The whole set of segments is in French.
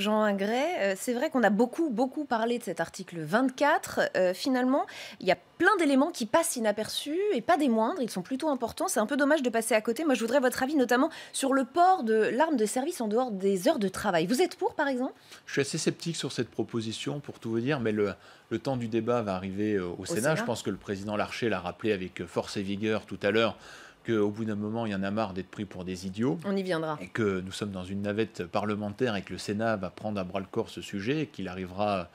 Jean Ingray, c'est vrai qu'on a beaucoup parlé de cet article 24. Finalement, il y a plein d'éléments qui passent inaperçus et pas des moindres. Ils sont plutôt importants. C'est un peu dommage de passer à côté. Moi, je voudrais votre avis notamment sur le port de l'arme de service en dehors des heures de travail. Vous êtes pour, par exemple? Je suis assez sceptique sur cette proposition, pour tout vous dire, mais le temps du débat va arriver au Sénat. Je pense que le président Larcher l'a rappelé avec force et vigueur tout à l'heure, qu'au bout d'un moment, il y en a marre d'être pris pour des idiots. On y viendra. Et que nous sommes dans une navette parlementaire et que le Sénat va prendre à bras-le-corps ce sujet et qu'il arrivera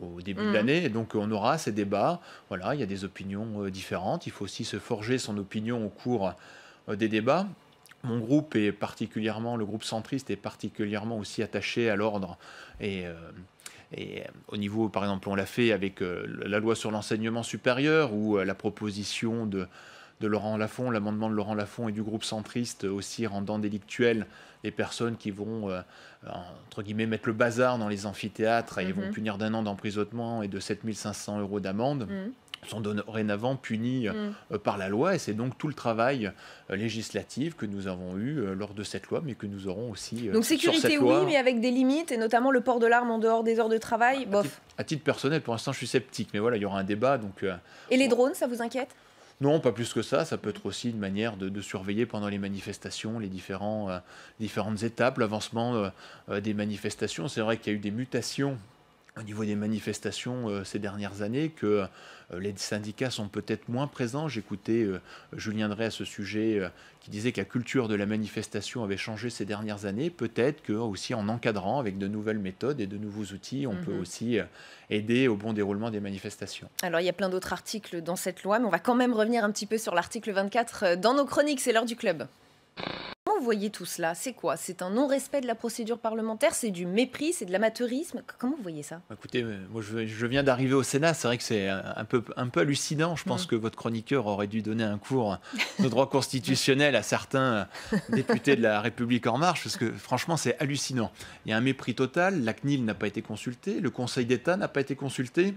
au début de l'année. Et donc, on aura ces débats. Voilà, il y a des opinions différentes. Il faut aussi se forger son opinion au cours des débats. Mon groupe est particulièrement, le groupe centriste est particulièrement aussi attaché à l'ordre et au niveau, par exemple, on l'a fait avec la loi sur l'enseignement supérieur ou la proposition de Laurent Lafon, l'amendement de Laurent Lafon et du groupe centriste aussi rendant délictuelles les personnes qui vont, entre guillemets, mettre le bazar dans les amphithéâtres et vont punir d'1 an d'emprisonnement et de 7 500 € d'amende. Sont dorénavant punis par la loi, et c'est donc tout le travail législatif que nous avons eu lors de cette loi, mais que nous aurons aussi donc sécurité, sur cette loi. Oui, mais avec des limites, et notamment le port de l'arme en dehors des heures de travail, bof. À titre personnel, pour l'instant, je suis sceptique, mais voilà, il y aura un débat. Donc, et les drones, ça vous inquiète? Non, pas plus que ça. Ça peut être aussi une manière de surveiller pendant les manifestations les différentes étapes, l'avancement des manifestations. C'est vrai qu'il y a eu des mutations au niveau des manifestations ces dernières années, que les syndicats sont peut-être moins présents. J'écoutais Julien Drey à ce sujet qui disait que la culture de la manifestation avait changé ces dernières années. Peut-être que aussi en encadrant avec de nouvelles méthodes et de nouveaux outils, on peut aussi aider au bon déroulement des manifestations. Alors il y a plein d'autres articles dans cette loi, mais on va quand même revenir un petit peu sur l'article 24 dans nos chroniques. C'est l'heure du club. Comment vous voyez tout cela? C'est quoi? C'est un non-respect de la procédure parlementaire? C'est du mépris? C'est de l'amateurisme? Comment vous voyez ça? Écoutez, moi je viens d'arriver au Sénat. C'est vrai que c'est un peu hallucinant. Je pense que votre chroniqueur aurait dû donner un cours de droit constitutionnel à certains députés de la République En Marche, parce que franchement c'est hallucinant. Il y a un mépris total. La CNIL n'a pas été consultée, le Conseil d'État n'a pas été consulté.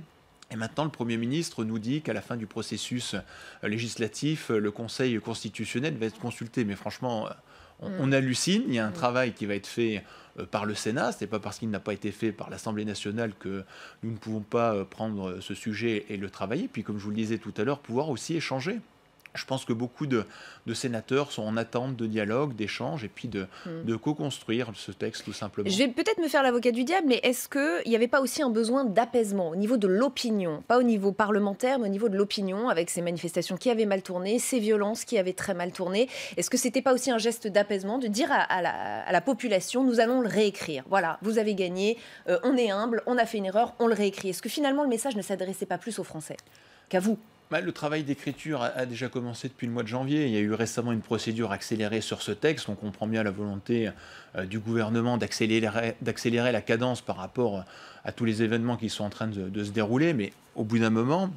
Et maintenant, le Premier ministre nous dit qu'à la fin du processus législatif, le Conseil constitutionnel va être consulté. Mais franchement, on hallucine. Il y a un travail qui va être fait par le Sénat. Ce n'est pas parce qu'il n'a pas été fait par l'Assemblée nationale que nous ne pouvons pas prendre ce sujet et le travailler. Puis, comme je vous le disais tout à l'heure, pouvoir aussi échanger. Je pense que beaucoup de sénateurs sont en attente de dialogue, d'échange et puis de co-construire ce texte tout simplement. Je vais peut-être me faire l'avocat du diable, mais est-ce qu'il n'y avait pas aussi un besoin d'apaisement au niveau de l'opinion? Pas au niveau parlementaire, mais au niveau de l'opinion, avec ces manifestations qui avaient mal tourné, ces violences qui avaient très mal tourné. Est-ce que c'était pas aussi un geste d'apaisement de dire à la population, nous allons le réécrire? Voilà, vous avez gagné, on est humble, on a fait une erreur, on le réécrit. Est-ce que finalement le message ne s'adressait pas plus aux Français qu'à vous? Le travail d'écriture a déjà commencé depuis le mois de janvier. Il y a eu récemment une procédure accélérée sur ce texte. On comprend bien la volonté du gouvernement d'accélérer la cadence par rapport à tous les événements qui sont en train de se dérouler. Mais au bout d'un moment,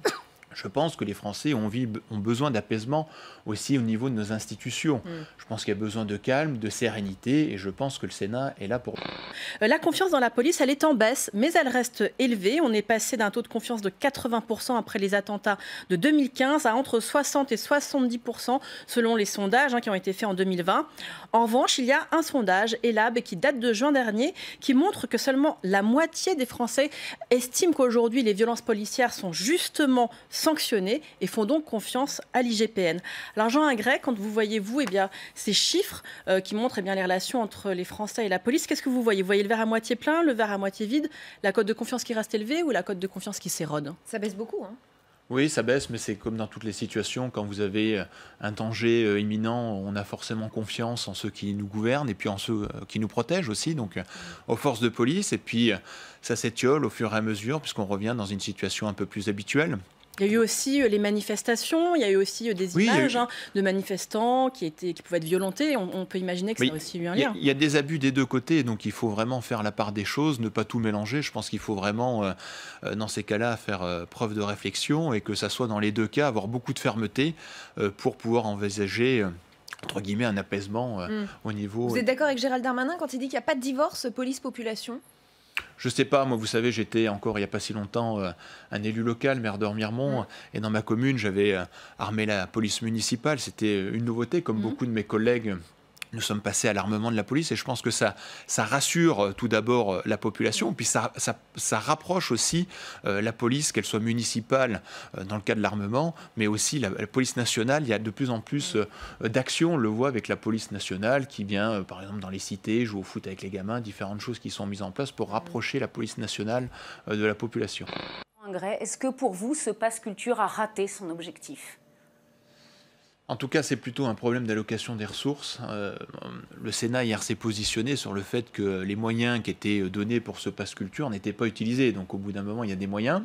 je pense que les Français ont besoin d'apaisement aussi au niveau de nos institutions. Je pense qu'il y a besoin de calme, de sérénité, et je pense que le Sénat est là pour... La confiance dans la police, elle est en baisse, mais elle reste élevée. On est passé d'un taux de confiance de 80% après les attentats de 2015 à entre 60 et 70% selon les sondages qui ont été faits en 2020. En revanche, il y a un sondage, ELAB, qui date de juin dernier, qui montre que seulement la moitié des Français estiment qu'aujourd'hui les violences policières sont justement sanctionnées et font donc confiance à l'IGPN. Alors Jean Ingray, quand vous voyez, ces chiffres qui montrent les relations entre les Français et la police, qu'est-ce que vous voyez? Vous voyez le verre à moitié plein, le verre à moitié vide, la cote de confiance qui reste élevée ou la cote de confiance qui s'érode? Ça baisse beaucoup, Oui, ça baisse, mais c'est comme dans toutes les situations. Quand vous avez un danger imminent, on a forcément confiance en ceux qui nous gouvernent et puis en ceux qui nous protègent aussi, donc aux forces de police. Et puis ça s'étiole au fur et à mesure puisqu'on revient dans une situation un peu plus habituelle. Il y a eu aussi les manifestations, il y a eu aussi des images de manifestants qui pouvaient être violentés. On peut imaginer que ça a aussi eu un lien. Il y a des abus des deux côtés, donc il faut vraiment faire la part des choses, ne pas tout mélanger. Je pense qu'il faut vraiment, dans ces cas-là, faire preuve de réflexion et que ça soit dans les deux cas, avoir beaucoup de fermeté pour pouvoir envisager... entre guillemets, un apaisement au niveau... Vous êtes d'accord avec Gérald Darmanin quand il dit qu'il n'y a pas de divorce police-population? Je sais pas, moi vous savez, j'étais encore il n'y a pas si longtemps un élu local, maire de Remiremont, et dans ma commune j'avais armé la police municipale. C'était une nouveauté, comme beaucoup de mes collègues Nous sommes passés à l'armement de la police et je pense que ça rassure tout d'abord la population, puis ça rapproche aussi la police, qu'elle soit municipale dans le cas de l'armement, mais aussi la police nationale. Il y a de plus en plus d'actions, on le voit avec la police nationale qui vient, par exemple, dans les cités, jouer au foot avec les gamins, différentes choses qui sont mises en place pour rapprocher la police nationale de la population. Est-ce que pour vous, ce pass culture a raté son objectif ? En tout cas, c'est plutôt un problème d'allocation des ressources. Le Sénat hier s'est positionné sur le fait que les moyens qui étaient donnés pour ce pass culture n'étaient pas utilisés. Donc au bout d'un moment, il y a des moyens.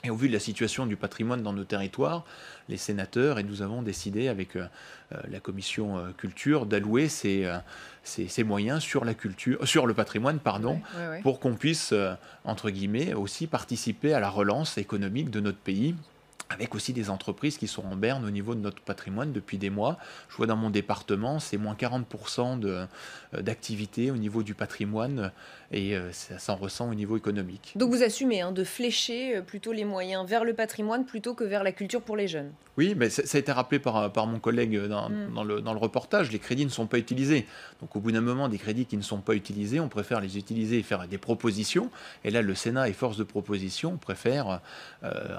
Et au vu de la situation du patrimoine dans nos territoires, les sénateurs, et nous avons décidé avec la commission culture d'allouer ces moyens sur le patrimoine, pour qu'on puisse, entre guillemets, aussi participer à la relance économique de notre pays, avec aussi des entreprises qui sont en berne au niveau de notre patrimoine depuis des mois. Je vois dans mon département, c'est moins 40% d'activité au niveau du patrimoine et ça s'en ressent au niveau économique. Donc vous assumez de flécher plutôt les moyens vers le patrimoine plutôt que vers la culture pour les jeunes. Oui, mais ça a été rappelé par mon collègue dans le reportage, les crédits ne sont pas utilisés. Donc au bout d'un moment, des crédits qui ne sont pas utilisés, on préfère les utiliser et faire des propositions. Et là, le Sénat est force de proposition, on préfère,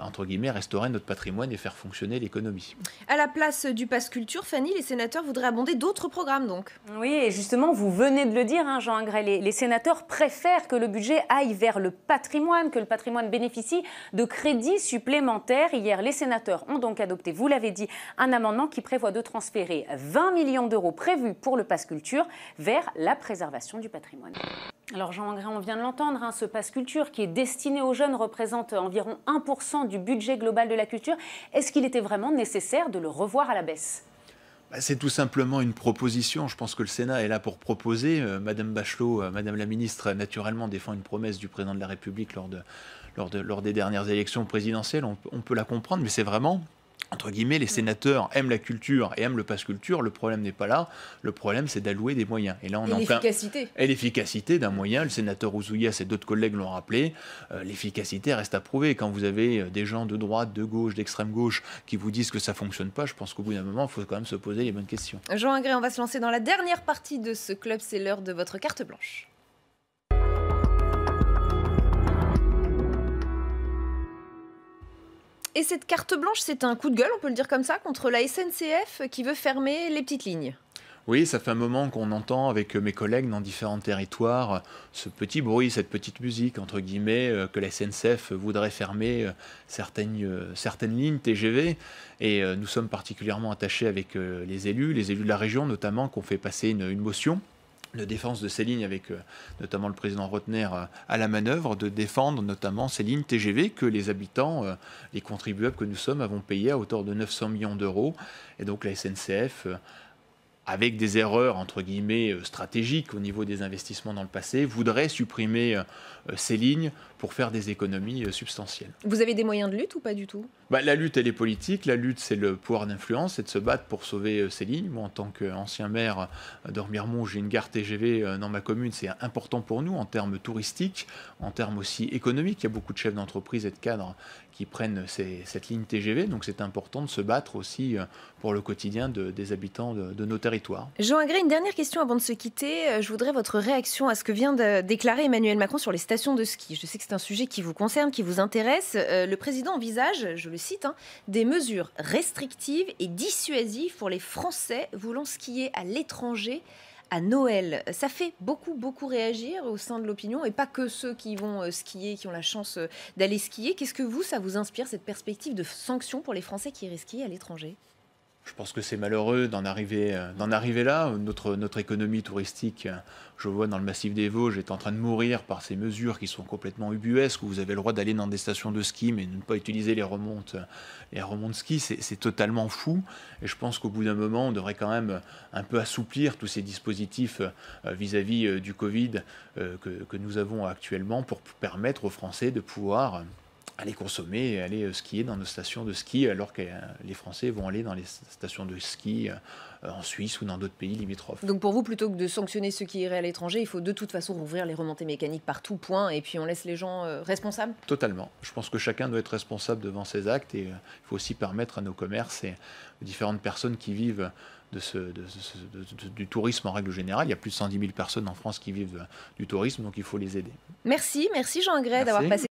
entre guillemets, restaurer notre patrimoine et faire fonctionner l'économie. À la place du pass culture, Fanny, les sénateurs voudraient abonder d'autres programmes donc. Oui, et justement, vous venez de le dire, Jean Ingray, les sénateurs préfèrent que le budget aille vers le patrimoine, que le patrimoine bénéficie de crédits supplémentaires. Hier, les sénateurs ont donc adopté, vous l'avez dit, un amendement qui prévoit de transférer 20 millions d'euros prévus pour le pass culture vers la préservation du patrimoine. Alors Jean Ingray, on vient de l'entendre, ce pass culture qui est destiné aux jeunes représente environ 1% du budget global de la culture. Est-ce qu'il était vraiment nécessaire de le revoir à la baisse ? C'est tout simplement une proposition. Je pense que le Sénat est là pour proposer. Madame Bachelot, Madame la Ministre, naturellement défend une promesse du Président de la République lors des dernières élections présidentielles. On peut la comprendre, mais c'est vraiment... Entre guillemets, les sénateurs aiment la culture et aiment le pass culture. Le problème n'est pas là. Le problème, c'est d'allouer des moyens. Et là, on l'efficacité. Et l'efficacité d'un moyen. Le sénateur Ouzoulias et d'autres collègues l'ont rappelé. L'efficacité reste à prouver. Quand vous avez des gens de droite, de gauche, d'extrême gauche qui vous disent que ça ne fonctionne pas, je pense qu'au bout d'un moment, il faut quand même se poser les bonnes questions. Jean Ingray, on va se lancer dans la dernière partie de ce club. C'est l'heure de votre carte blanche. Et cette carte blanche, c'est un coup de gueule, on peut le dire comme ça, contre la SNCF qui veut fermer les petites lignes. Oui, ça fait un moment qu'on entend avec mes collègues dans différents territoires ce petit bruit, cette petite musique, entre guillemets, que la SNCF voudrait fermer certaines lignes TGV. Et nous sommes particulièrement attachés avec les élus de la région notamment, qui ont fait passer une motion de défense de ces lignes avec notamment le président Rotner à la manœuvre, de défendre notamment ces lignes TGV que les habitants, les contribuables que nous sommes, avons payé à hauteur de 900 millions d'euros. Et donc la SNCF, avec des erreurs entre guillemets stratégiques au niveau des investissements dans le passé, voudrait supprimer ces lignes pour faire des économies substantielles. Vous avez des moyens de lutte ou pas du tout ? La lutte, elle est politique. La lutte, c'est le pouvoir d'influence, c'est de se battre pour sauver ces lignes. Moi, en tant qu'ancien maire d'Ormiremont, j'ai une gare TGV dans ma commune. C'est important pour nous en termes touristiques, en termes aussi économiques. Il y a beaucoup de chefs d'entreprise et de cadres qui prennent cette ligne TGV. Donc, c'est important de se battre aussi pour le quotidien des habitants de nos territoires. Jean Ingray, une dernière question avant de se quitter. Je voudrais votre réaction à ce que vient de déclarer Emmanuel Macron sur les stations de ski. Je sais que c'est un sujet qui vous concerne, qui vous intéresse. Le président envisage, je le cite, des mesures restrictives et dissuasives pour les Français voulant skier à l'étranger à Noël. Ça fait beaucoup réagir au sein de l'opinion, et pas que ceux qui vont skier, qui ont la chance d'aller skier. Qu'est-ce que ça vous inspire, cette perspective de sanctions pour les Français qui iraient skier à l'étranger ? Je pense que c'est malheureux d'en arriver là. Notre économie touristique, je vois dans le massif des Vosges, est en train de mourir par ces mesures qui sont complètement ubuesques, où vous avez le droit d'aller dans des stations de ski, mais ne pas utiliser les remontes ski. C'est totalement fou. Et je pense qu'au bout d'un moment, on devrait quand même un peu assouplir tous ces dispositifs vis-à-vis du Covid que nous avons actuellement pour permettre aux Français de pouvoir aller consommer et aller skier dans nos stations de ski, alors que les Français vont aller dans les stations de ski en Suisse ou dans d'autres pays limitrophes. Donc pour vous, plutôt que de sanctionner ceux qui iraient à l'étranger, il faut de toute façon rouvrir les remontées mécaniques partout, point, et puis on laisse les gens responsables ? Totalement. Je pense que chacun doit être responsable devant ses actes, et il faut aussi permettre à nos commerces et aux différentes personnes qui vivent du tourisme en règle générale. Il y a plus de 110 000 personnes en France qui vivent du tourisme, donc il faut les aider. Merci Jean Gray d'avoir passé